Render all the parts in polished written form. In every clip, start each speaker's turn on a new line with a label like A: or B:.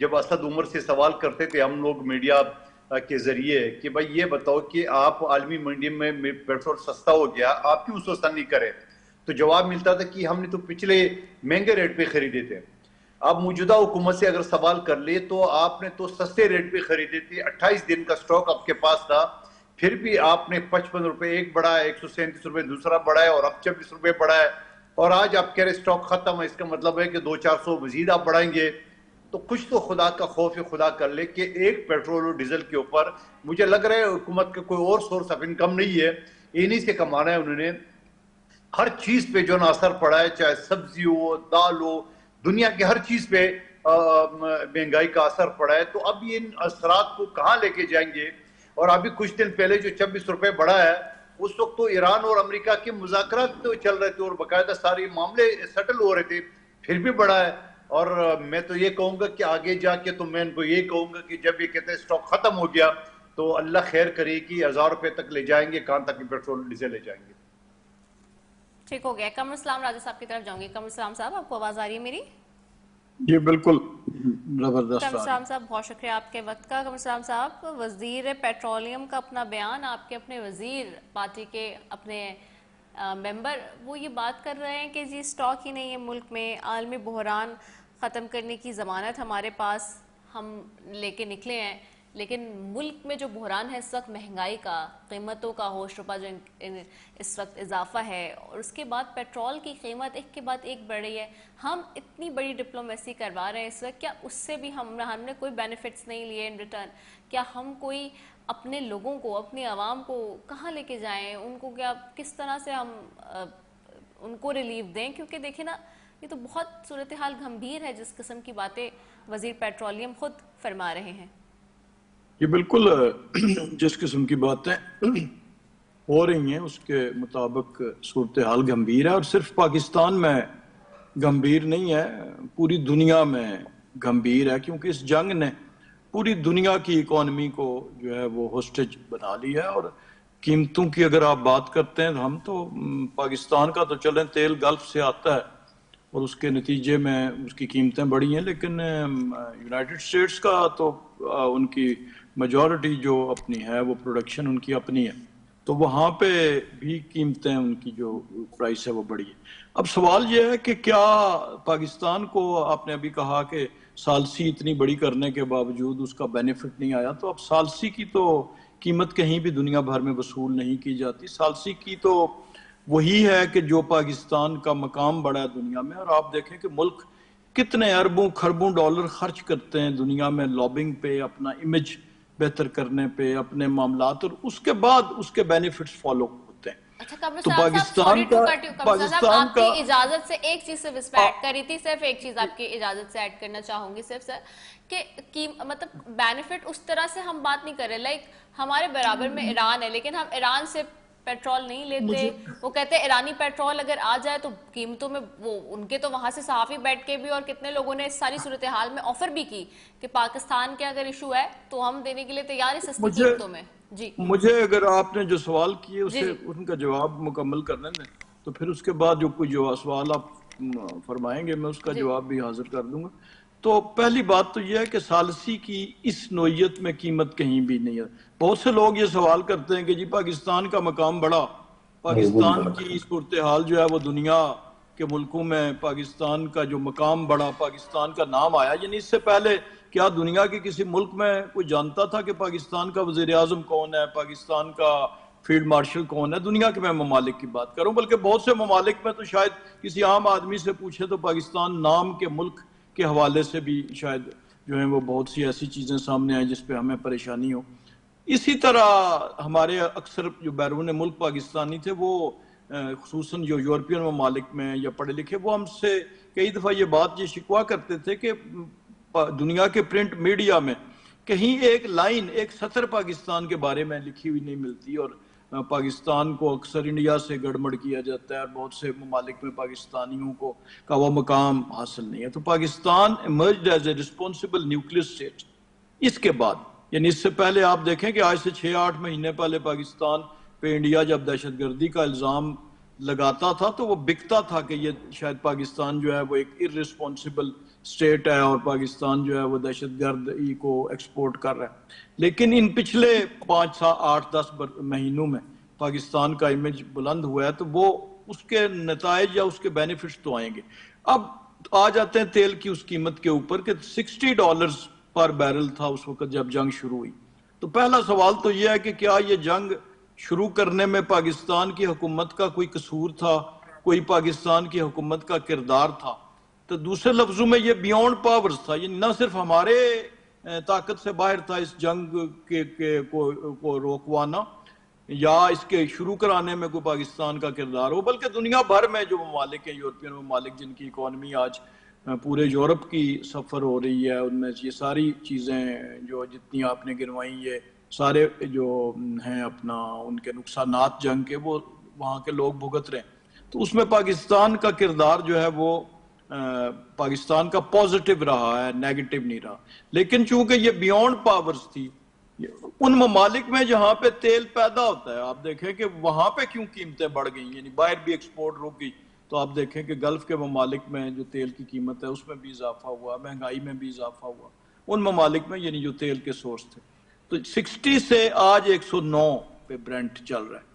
A: جب اسد عمر سے سوال کرتے تھے ہم لوگ میڈیا کے ذریعے کہ بھائی یہ بتاؤ کہ آپ عالمی منڈی میں پیٹرول سستا ہو گیا, آپ کیوں سستا نہیں کرے, تو جواب ملتا تھا کہ ہم نے تو پچھلے مہنگے ریٹ پہ خریدے تھے. اب موجودہ حکومت سے اگر سوال کر لے تو آپ نے تو سستے ریٹ پہ خریدے تھے, 28 دن کا سٹاک آپ کے پاس تھا, پھر بھی آپ نے 55 روپے ایک بڑھایا, 137 روپے دوسرا بڑھایا, اور اب 26 روپے بڑھایا, اور آج آپ کہہ رہے سٹاک ختم ہے. اس کا مطلب ہے کہ 200-400 مزید آپ بڑھائیں گے. تو کچھ تو خدا کا خوف خدا کر لے کہ ایک پیٹرول اور ڈیزل کے اوپر مجھے لگ رہا ہے حکومت کا کوئی اور سورس آف انکم نہیں ہے, انہی سے کمانا ہے انہوں نے. ہر چیز پہ جو نا اثر پڑا ہے, چاہے سبزی ہو, دال ہو, دنیا کے ہر چیز پہ مہنگائی کا اثر پڑا ہے. تو اب یہ ان اثرات کو کہاں لے کے جائیں گے؟ اور ابھی کچھ دن پہلے جو 26 روپے بڑھا ہے, اس وقت تو ایران اور امریکہ کے مذاکرات تو چل رہے تھے اور باقاعدہ سارے معاملے سیٹل ہو رہے تھے, پھر بھی بڑھا ہے. اور میں تو یہ کہوں گا کہ آگے جا کے تو میں ان کو یہ کہوں گا کہ جب یہ کہتے ہیں سٹاک ختم ہو گیا تو اللہ خیر کرے کہ 1000 روپے تک لے جائیں گے, کہاں تک پیٹرول ڈیزل لے جائیں گے.
B: ٹھیک ہو گیا. قمر السلام راجہ صاحب کی طرف جاؤں گی. قمر السلام صاحب, آپ کو آواز آ رہی ہے میری؟
C: جی بالکل زبردست.
B: قمر السلام صاحب بہت شکریہ آپ کے وقت کا. قمر السلام صاحب, وزیر پیٹرولیم کا اپنا بیان, آپ کے اپنے وزیر پارٹی کے اپنے ممبر, وہ یہ بات کر رہے ہیں کہ جی سٹاک ہی نہیں ہے ملک میں, عالمی بحران ختم کرنے کی ضمانت ہمارے پاس, ہم لے کے نکلے ہیں, لیکن ملک میں جو بحران ہے اس وقت مہنگائی کا, قیمتوں کا ہوش ربا جو اس وقت اضافہ ہے, اور اس کے بعد پیٹرول کی قیمت ایک کے بعد ایک بڑھ رہی ہے. ہم اتنی بڑی ڈپلومیسی کروا رہے ہیں اس وقت, کیا اس سے بھی ہم نے کوئی بینیفٹس نہیں لیے ان ریٹرن؟ کیا ہم کوئی اپنے لوگوں کو, اپنی عوام کو کہاں لے کے جائیں, ان کو کیا کس طرح سے ہم ان کو ریلیف دیں؟ کیونکہ دیکھیں نا, یہ تو بہت صورتحال گھمبیر ہے جس قسم کی باتیں وزیر پیٹرولیم خود فرما رہے ہیں.
C: یہ بالکل جس قسم کی باتیں ہو رہی ہیں اس کے مطابق صورتحال گھمبیر ہے, اور صرف پاکستان میں گھمبیر نہیں ہے, پوری دنیا میں گھمبیر ہے, کیونکہ اس جنگ نے پوری دنیا کی اکانومی کو جو ہے وہ ہوسٹیج بنا لی ہے. اور قیمتوں کی اگر آپ بات کرتے ہیں تو ہم تو پاکستان کا تو چلیں تیل گلف سے آتا ہے اور اس کے نتیجے میں اس کی قیمتیں بڑھی ہیں, لیکن یونائٹڈ اسٹیٹس کا تو ان کی میجورٹی جو اپنی ہے وہ پروڈکشن ان کی اپنی ہے, تو وہاں پہ بھی قیمتیں ان کی جو پرائس ہے وہ بڑھی ہے. اب سوال یہ ہے کہ کیا پاکستان کو, آپ نے ابھی کہا کہ ثالثی اتنی بڑی کرنے کے باوجود اس کا بینیفٹ نہیں آیا, تو اب ثالثی کی تو قیمت کہیں بھی دنیا بھر میں وصول نہیں کی جاتی. ثالثی کی تو وہی ہے کہ جو پاکستان کا مقام بڑا ہے دنیا میں, اور آپ دیکھیں کہ ملک کتنے اربوں خربوں ڈالر خرچ کرتے ہیں دنیا میں لابنگ پہ, اپنا امیج بہتر کرنے پہ, اپنے معاملات, اور اس کے بعد اس کے بینیفٹس فالو ہوتے ہیں.
B: اچھا قمر
C: تو
B: صاحب, آپ کی
C: کا
B: اجازت سے ایک چیز صرف اس پہ ایڈ کری تھی, صرف ایک چیز آپ کی اجازت سے ایڈ کرنا چاہوں گی صرف سر, کہ مطلب بینیفٹ اس طرح سے ہم بات نہیں کر رہے, لائک ہمارے برابر میں ایران ہے لیکن ہم ایران سے پیٹرول نہیں لیتے. وہ کہتے ہیں ایرانی پیٹرول اگر آ جائے تو قیمتوں میں, وہ ان کے تو وہاں سے صحافی بیٹھ کے بھی, اور کتنے لوگوں نے اس ساری صورتحال میں آفر بھی کی کہ پاکستان کے اگر ایشو ہے تو ہم دینے کے لیے تیار ہیں سستی قیمتوں میں. جی
C: مجھے اگر آپ نے جو سوال کیے اسے ان کا جواب مکمل کرنے میں, تو پھر اس کے بعد جو کوئی جو سوال آپ فرمائیں گے میں اس کا جواب بھی حاضر کر دوں گا. تو پہلی بات تو یہ ہے کہ ثالثی کی اس نوعیت میں قیمت کہیں بھی نہیں ہے. بہت سے لوگ یہ سوال کرتے ہیں کہ جی پاکستان کا مقام بڑا, پاکستان کی صورتحال جو ہے وہ دنیا کے ملکوں میں پاکستان کا جو مقام بڑا, پاکستان کا نام آیا. یعنی اس سے پہلے کیا دنیا کے کسی ملک میں کوئی جانتا تھا کہ پاکستان کا وزیر اعظم کون ہے, پاکستان کا فیلڈ مارشل کون ہے؟ دنیا کے میں ممالک کی بات کروں, بلکہ بہت سے ممالک میں تو شاید کسی عام آدمی سے پوچھے تو پاکستان نام کے ملک کے حوالے سے بھی شاید جو ہیں وہ بہت سی ایسی چیزیں سامنے آئیں جس پہ ہمیں پریشانی ہو. اسی طرح ہمارے اکثر جو بیرون ملک پاکستانی تھے وہ خصوصاً جو یورپین ممالک میں یا پڑھے لکھے, وہ ہم سے کئی دفعہ یہ بات یہ شکوا کرتے تھے کہ دنیا کے پرنٹ میڈیا میں کہیں ایک لائن, ایک سطر پاکستان کے بارے میں لکھی ہوئی نہیں ملتی, اور پاکستان کو اکثر انڈیا سے گڑبڑ کیا جاتا ہے, اور بہت سے ممالک میں پاکستانیوں کو کا وہ مقام حاصل نہیں ہے. تو Pakistan emerged as a responsible nuclear state. اس کے بعد یعنی اس سے پہلے آپ دیکھیں کہ آج سے 6-8 مہینے پہلے پاکستان پہ انڈیا جب دہشت گردی کا الزام لگاتا تھا تو وہ بکتا تھا کہ یہ شاید پاکستان جو ہے وہ ایک ارریسپونسبل اسٹیٹ ہے اور پاکستان جو ہے وہ دہشت گردی کو ایکسپورٹ کر رہا ہے. لیکن ان پچھلے 5 8 10 مہینوں میں پاکستان کا امیج بلند ہوا ہے, تو وہ اس کے نتائج یا اس کے بینیفٹس تو آئیں گے. اب آ جاتے ہیں تیل کی اس قیمت کے اوپر کہ $60 پر بیرل تھا اس وقت جب جنگ شروع ہوئی. تو پہلا سوال تو یہ ہے کہ کیا یہ جنگ شروع کرنے میں پاکستان کی حکومت کا کوئی قصور تھا, کوئی پاکستان کی حکومت کا کردار تھا؟ تو دوسرے لفظوں میں یہ بیونڈ پاورز تھا, یہ نہ صرف ہمارے طاقت سے باہر تھا اس جنگ کو روکوانا یا اس کے شروع کرانے میں کوئی پاکستان کا کردار ہو, بلکہ دنیا بھر میں جو ممالک ہیں, یورپین ممالک جن کی اکانومی آج پورے یورپ کی سفر ہو رہی ہے, ان میں یہ ساری چیزیں جو جتنی آپ نے گنوائی, یہ سارے جو ہیں اپنا ان کے نقصانات جنگ کے وہ وہاں کے لوگ بھگت رہے ہیں. تو اس میں پاکستان کا کردار جو ہے وہ پاکستان کا پازیٹیو رہا ہے, نیگیٹو نہیں رہا. لیکن چونکہ یہ بیونڈ پاورز تھی, ان ممالک میں جہاں پہ تیل پیدا ہوتا ہے, آپ دیکھیں کہ وہاں پہ کیوں قیمتیں بڑھ گئی, یعنی باہر بھی ایکسپورٹ رک گئی, تو آپ دیکھیں کہ گلف کے ممالک میں جو تیل کی قیمت ہے اس میں بھی اضافہ ہوا, مہنگائی میں بھی اضافہ ہوا ان ممالک میں, یعنی جو تیل کے سورس تھے. تو 60 سے آج 109 پہ برنٹ چل رہا ہے,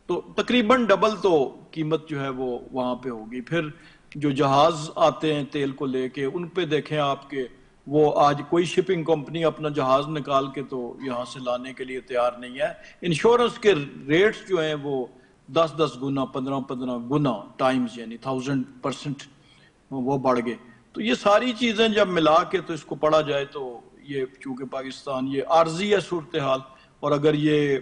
C: تو تقریباً ڈبل تو قیمت جو ہے وہ وہاں پہ ہوگی. پھر جو جہاز آتے ہیں تیل کو لے کے, ان پہ دیکھیں آپ کے وہ آج کوئی شپنگ کمپنی اپنا جہاز نکال کے تو یہاں سے لانے کے لیے تیار نہیں ہے. انشورنس کے ریٹس جو ہیں وہ 10 گنا 15 گنا ٹائمز, یعنی 1000% وہ بڑھ گئے. تو یہ ساری چیزیں جب ملا کے تو اس کو پڑھا جائے تو یہ چونکہ پاکستان یہ عارضی ہے صورتحال, اور اگر یہ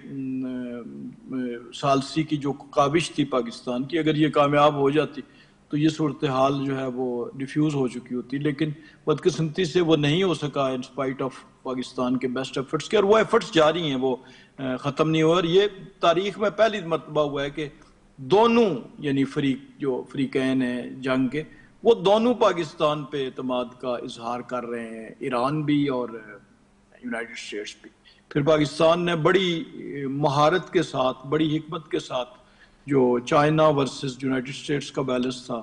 C: ثالثی کی جو کاوش تھی پاکستان کی, اگر یہ کامیاب ہو جاتی تو یہ صورتحال جو ہے وہ ڈیفیوز ہو چکی ہوتی. لیکن بدقسمتی سے وہ نہیں ہو سکا ان اسپائٹ آف پاکستان کے بیسٹ ایفرٹس کے, اور وہ ایفرٹس جاری ہیں, وہ ختم نہیں ہوئے. اور یہ تاریخ میں پہلی مرتبہ ہوا ہے کہ دونوں یعنی فریقین ہیں جنگ کے, وہ دونوں پاکستان پہ اعتماد کا اظہار کر رہے ہیں, ایران بھی اور یونائٹڈ اسٹیٹس بھی. پھر پاکستان نے بڑی مہارت کے ساتھ, بڑی حکمت کے ساتھ جو چائنا ورسز یونائٹڈ اسٹیٹس کا بیلنس تھا,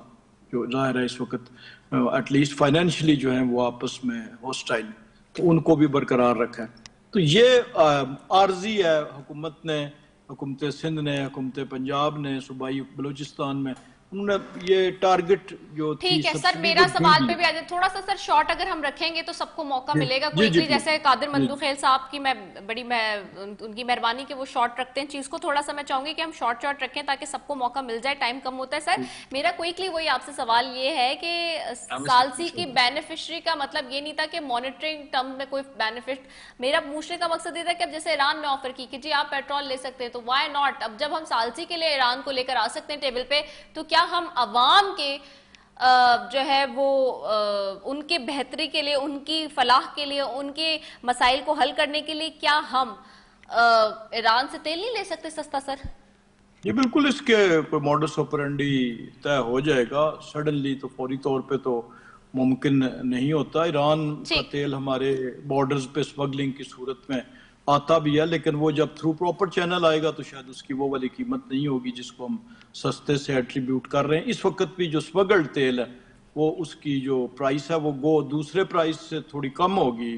C: جو ظاہر ہے اس وقت ایٹ لیسٹ فائنینشلی جو ہیں وہ آپس میں ہوسٹائل, تو ان کو بھی برقرار رکھا ہے. تو یہ عارضی ہے. حکومت نے, حکومت سندھ نے, حکومت پنجاب نے, صوبائی بلوچستان میں انہوں نے یہ ٹارگٹ جو تھی.
B: ٹھیک ہے سر, میرا سوال پہ بھی آ جائے تھوڑا سا سر شارٹ اگر ہم رکھیں گے تو سب کو موقع ملے گا. کوئکلی جیسے قادر مندوخیل صاحب کی میں بڑی ان کی مہربانی کہ وہ شارٹ رکھتے ہیں چیز کو, تھوڑا سا میں چاہوں گی کہ ہم شارٹ رکھیں تاکہ سب کو موقع مل جائے, ٹائم کم ہوتا ہے. سر میرا کوئکلی وہی آپ سے سوال یہ ہے کہ ثالثی کی بینیفیشری کا مطلب یہ نہیں تھا کہ مانیٹرنگ ٹرم میں کوئی بینیفٹ, میرا پوچھنے کا مقصد یہ تھا کہ اب جیسے ایران نے آفر کی کہ جی آپ پیٹرول لے سکتے ہیں, تو وائی ناٹ, اب جب ہم ثالثی کے لیے ایران کو لے کر آ سکتے ہیں ٹیبل پہ, تو کیا ہم عوام کے جو ہے وہ ان کے بہتری کے لیے, ان کی فلاح کے لیے, ان کے مسائل کو حل کرنے کے لیے کیا ہم ایران سے تیل نہیں لے سکتے سستا سر؟
C: یہ بالکل اس کے کوئی موڈس آپرینڈی طے ہو جائے گا سڈنلی, تو فوری طور پہ تو ممکن نہیں ہوتا. ایران کا تیل ہمارے بارڈرز پہ اسمگلنگ کی صورت میں آتا بھی ہے, لیکن وہ جب تھرو پراپر چینل آئے گا تو شاید اس کی وہ والی قیمت نہیں ہوگی جس کو ہم سستے سے ایٹریبیوٹ کر رہے ہیں. اس وقت بھی جو اسمگلڈ تیل ہے وہ اس کی جو پرائس ہے وہ دوسرے پرائس سے تھوڑی کم ہوگی,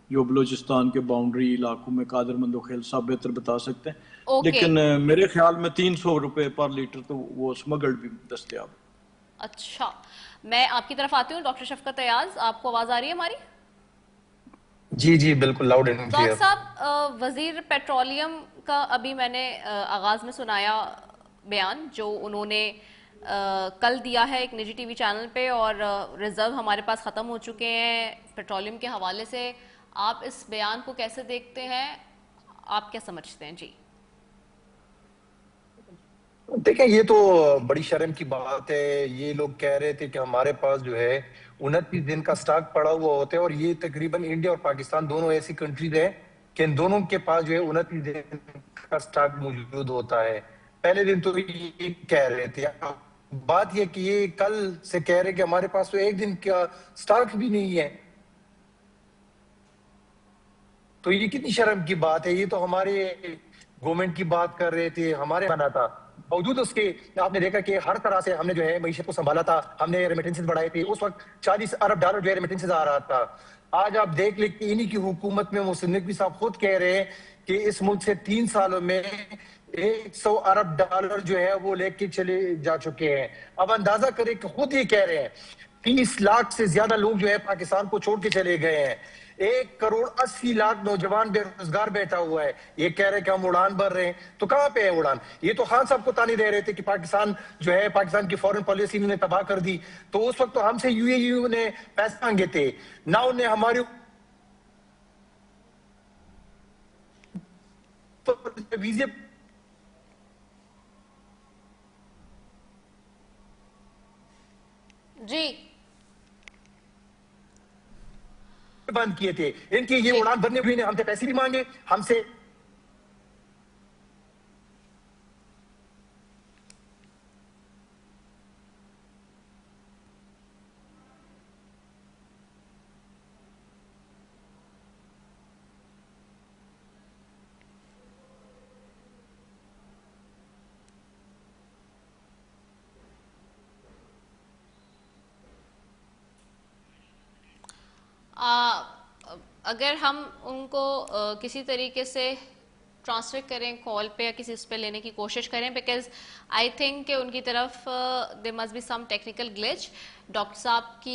C: جو بلوچستان کے باؤنڈری علاقوں میں قادر مندوخیل صاحب بہتر بتا سکتے ہیں. لیکن میرے خیال میں 300 روپے پر لیٹر تو وہ اسمگلڈ بھی دستیاب.
B: اچھا, میں آپ کی طرف آتی ہوں. ڈاکٹر شفقت ایاز, آپ کو آواز آ رہی ہے ہماری؟
D: جی بالکل لاؤڈ اینڈ کلیئر.
B: ڈاکٹر صاحب, وزیر پیٹرولیم کا ابھی میں نے آغاز میں سنایا بیان جو انہوں نے کل دیا ہے ایک نجی ٹی وی چینل پہ, اور ریزرو ہمارے پاس ختم ہو چکے ہیں پیٹرولیم کے حوالے سے. آپ اس بیان کو کیسے دیکھتے ہیں, آپ کیا سمجھتے ہیں؟ جی
D: دیکھیں, یہ تو بڑی شرم کی بات ہے. یہ لوگ کہہ رہے تھے کہ ہمارے پاس جو ہے 29 دن کا سٹاک پڑا ہوا ہوتا ہے, اور یہ تقریباً انڈیا اور پاکستان دونوں ایسی کنٹریز ہیں کہ ان دونوں کے پاس جو ہے 29 دن کا سٹاک موجود ہوتا ہے. پہلے دن تو یہ کہہ رہے تھے, بات یہ کہ یہ کل سے کہہ رہے کہ ہمارے پاس تو ایک دن کا سٹاک بھی نہیں ہے. تو یہ کتنی شرم کی بات ہے. یہ تو ہمارے گورنمنٹ کی بات کر رہے تھے, ہمارے بنا تھا. باوجود اس کے آپ نے دیکھا کہ ہر طرح سے ہم نے جو ہے معیشت کو سنبھالا تھا, ہم نے ریمیٹنسز بڑھائے تھے, اس وقت $40 ارب جو ہے ریمیٹنسز آ رہا تھا. آج آپ دیکھ لیں کہ انہی کی حکومت میں محسن نقوی صاحب خود کہہ رہے ہیں کہ اس ملک سے 3 سالوں میں $100 ارب جو ہے وہ لے کے چلے جا چکے ہیں. اب اندازہ کریں کہ خود یہ کہہ رہے ہیں 30 لاکھ سے زیادہ لوگ جو ہے پاکستان کو چھوڑ کے چلے گئے ہیں, 1.80 کروڑ نوجوان بے روزگار بیٹھا ہوا ہے, یہ کہہ رہے کہ ہم اڑان بھر رہے ہیں. تو کہاں پہ ہے اڑان؟ یہ تو خان صاحب کو تانے دے رہے تھے کہ پاکستان جو ہے پاکستان کی فورن پالیسی انہوں نے تباہ کر دی. تو اس وقت تو ہم سے UAE نے پیسے مانگے تھے, نہ انہوں نے ہماری ویزے
B: جی
D: بند کیے تھے. ان کی یہ اڑان بھرنے ہوئی نے ہم سے پیسے بھی مانگے, ہم سے
B: اگر ہم ان کو کسی طریقے سے ٹرانسفر کریں کال پہ یا کسی اس پہ لینے کی کوشش کریں, بیکاز آئی تھنک کہ ان کی طرف there must be some technical glitch. Doctor صاحب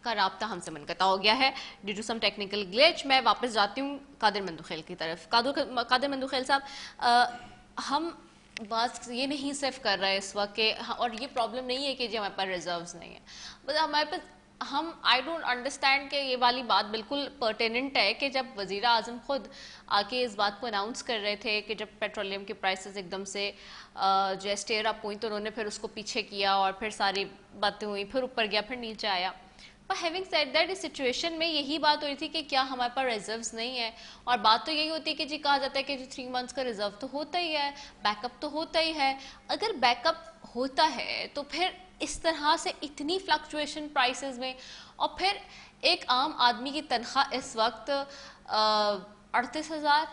B: کا رابطہ ہم سے منقطع ہو گیا ہے due to some technical glitch. میں واپس جاتی ہوں قادر مندوخیل کی طرف. قادر مندوخیل صاحب, ہم بات یہ نہیں صرف کر رہے اس وقت کہ, اور یہ پرابلم نہیں ہے کہ جی ہمارے پاس ریزروز نہیں ہیں, بس ہمارے پاس آئی ڈونٹ انڈرسٹینڈ کہ یہ والی بات بالکل پرٹیننٹ ہے کہ جب وزیر اعظم خود آ کے اس بات کو اناؤنس کر رہے تھے کہ جب پیٹرولیم کی پرائسز ایک دم سے جو اسٹیئر اپ ہوئی تو انہوں نے پھر اس کو پیچھے کیا اور پھر ساری باتیں ہوئی, پھر اوپر گیا پھر نیچے آیا. But having said that, اس سچویشن میں یہی بات ہو رہی تھی کہ کیا ہمارے پاس ریزروز نہیں ہے, اور بات تو یہی ہوتی ہے کہ جی کہا جاتا ہے کہ 3 months کا ریزرو تو ہوتا ہی ہے, بیک اپ تو ہوتا ہی ہے. اگر بیک اپ ہوتا ہے تو پھر اس طرح سے اتنی فلکچویشن پرائسز میں, اور پھر ایک عام آدمی کی تنخواہ اس وقت 38,000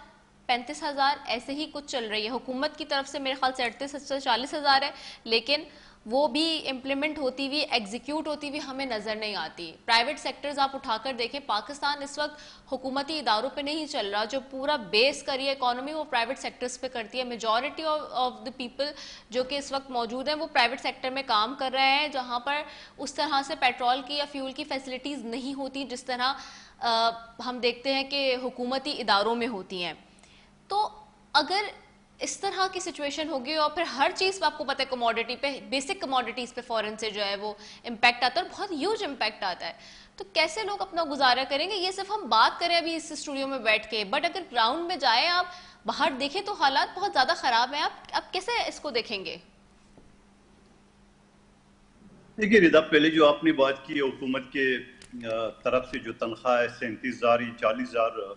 B: 35,000 ایسے ہی کچھ چل رہی ہے. حکومت کی طرف سے میرے خیال سے 38,000 سے 40,000 ہے, لیکن وہ بھی امپلیمنٹ ہوتی ہوئی ایگزیکیوٹ ہوتی ہوئی ہمیں نظر نہیں آتی. پرائیویٹ سیکٹرز آپ اٹھا کر دیکھیں, پاکستان اس وقت حکومتی اداروں پہ نہیں چل رہا. جو پورا بیس کری ہے اکانومی وہ پرائیویٹ سیکٹرز پہ کرتی ہے. میجورٹی آف دی پیپل جو کہ اس وقت موجود ہیں وہ پرائیویٹ سیکٹر میں کام کر رہے ہیں, جہاں پر اس طرح سے پیٹرول کی یا فیول کی فیسلٹیز نہیں ہوتی جس طرح ہم دیکھتے ہیں کہ حکومتی اداروں میں ہوتی ہیں. تو اگر اس طرح کی سچویشن ہوگی اور پھر ہر چیز پہ آپ کو پتہ ہے کموڈٹی پہ, بیسک کموڈٹیز پہ فورن سے جو ہے وہ امپیکٹ آتا ہے, اور بہت ہیوج امپیکٹ آتا ہے. تو کیسے لوگ اپنا گزارا کریں گے؟ یہ صرف ہم بات کریں ابھی اس اسٹوڈیو میں بیٹھ کے, بٹ اگر گراؤنڈ میں جائیں آپ باہر دیکھیں تو حالات بہت زیادہ خراب ہیں. آپ کیسے اس کو دیکھیں گے؟
A: دیکھیے رضا, پہلے جو آپ نے بات کی حکومت کے طرف سے جو تنخواہ ہے 37,000 یا 40,000,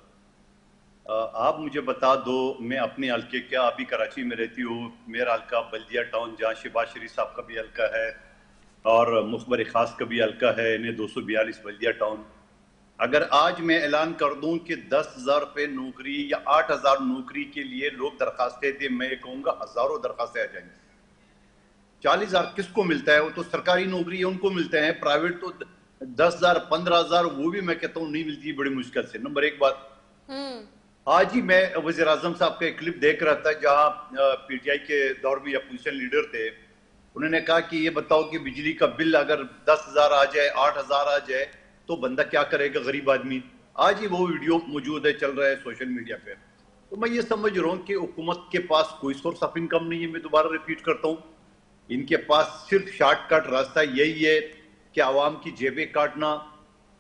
A: آپ مجھے بتا دو, میں اپنے حلقے کیا ابھی کراچی میں رہتی ہوں, میرا حلقہ بلدیہ ٹاؤن جہاں شہباز شریف صاحب کا بھی حلقہ ہے اور مخبر خاص کا بھی حلقہ ہے, انہیں 242 بلدیہ ٹاؤن. اگر آج میں اعلان کر دوں کہ 10,000 روپے نوکری یا 8,000 نوکری کے لیے لوگ درخواستیں دیں, میں یہ کہوں گا ہزاروں درخواستیں آ جائیں گی. 40,000 کس کو ملتا ہے؟ وہ تو سرکاری نوکری ہے ان کو ملتے ہیں, پرائیویٹ تو 10,000 15,000 وہ بھی میں کہتا ہوں نہیں ملتی بڑی مشکل سے. نمبر 1 بات, آج ہی میں وزیر اعظم صاحب کا ایک کلپ دیکھ رہا تھا جہاں پی ٹی آئی کے دور میں اپوزیشن لیڈر تھے, انہوں نے کہا کہ یہ بتاؤ کہ بجلی کا بل اگر 10,000 آ جائے 8,000 آ جائے تو بندہ کیا کرے گا غریب آدمی. آج ہی وہ ویڈیو موجود ہے, چل رہا ہے سوشل میڈیا پہ. تو میں یہ سمجھ رہا ہوں کہ حکومت کے پاس کوئی سورس آف انکم نہیں ہے. میں دوبارہ ریپیٹ کرتا ہوں, ان کے پاس صرف شارٹ کٹ راستہ یہی ہے کہ عوام کی جیبیں کاٹنا.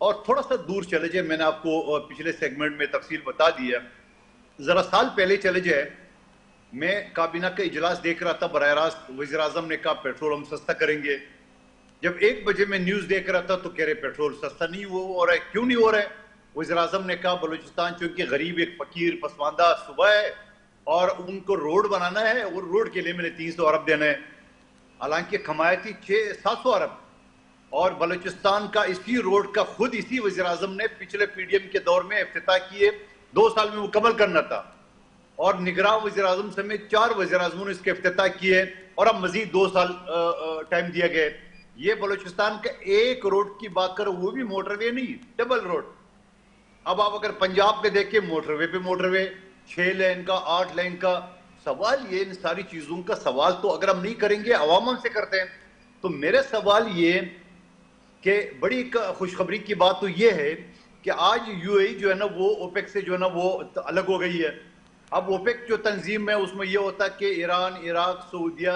A: اور تھوڑا سا دور چلے جائے, میں نے آپ کو پچھلے سیگمنٹ میں تفصیل بتا دی ہے, ذرا سال پہلے چلے جائے, میں کابینہ کا اجلاس دیکھ رہا تھا, براہ راست وزیر اعظم نے کہا پیٹرول ہم سستا کریں گے. جب 1 بجے میں نیوز دیکھ رہا تھا تو کہہ رہے پیٹرول سستا نہیں ہو رہا ہے. کیوں نہیں ہو رہا ہے؟ وزیر اعظم نے کہا بلوچستان چونکہ غریب ایک فقیر پسماندہ صوبہ ہے اور ان کو روڈ بنانا ہے, اور روڈ کے لیے میں نے 300 ارب دینا ہے. حالانکہ کمائی تھی 700 ارب, اور بلوچستان کا اسی روڈ کا خود اسی وزیر اعظم نے پچھلے پی ڈی ایم کے دور میں افتتاح کیے, 2 سال میں مکمل کرنا تھا. اور نگراں وزیر اعظم سمیت 4 وزیر اعظموں نے اس کے افتتاح کیے اور اب مزید 2 سال ٹائم دیا گئے. یہ بلوچستان کا ایک روڈ کی بات کرو وہ بھی موٹر وے نہیں, ڈبل روڈ. اب آپ اگر پنجاب پہ دیکھیں موٹر وے پہ موٹر وے, 6 لین کا 8 لین کا. سوال یہ ان ساری چیزوں کا سوال تو اگر ہم نہیں کریں گے عوام ہم سے کرتے ہیں. تو میرے سوال یہ کہ بڑی خوشخبری کی بات تو یہ ہے کہ آج یو اے ای جو ہے نا وہ اوپیک سے جو ہے نا وہ الگ ہو گئی ہے. اب اوپیک جو تنظیم ہے اس میں یہ ہوتا ہے کہ ایران, عراق, سعودیہ,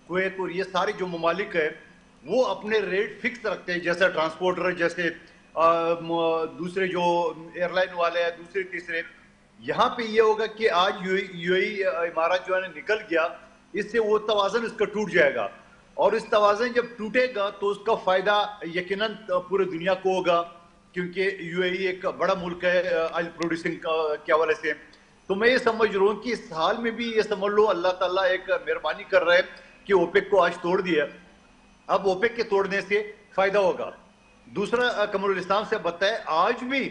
A: کویت اور یہ سارے جو ممالک ہیں وہ اپنے ریٹ فکس رکھتے ہیں, جیسے ٹرانسپورٹر, جیسے دوسرے جو ایئر لائن والے ہیں, دوسرے تیسرے. یہاں پہ یہ ہوگا کہ آج یو اے ای امارات جو ہے نا نکل گیا, اس سے وہ توازن اس کا ٹوٹ جائے گا, اور اس توازن جب ٹوٹے گا تو اس کا فائدہ یقیناً پورے دنیا کو ہوگا, کیونکہ یو اے ای ایک بڑا ملک ہے آئل پروڈیوسنگ کے حوالے سے. تو میں یہ سمجھ رہا ہوں کہ اس حال میں بھی یہ سمجھ لو اللہ تعالیٰ ایک مہربانی کر رہا ہے کہ اوپیک کو آج توڑ دیا. اب اوپیک کے توڑنے سے فائدہ ہوگا. دوسرا قمر الاسلام سے بتائے, آج بھی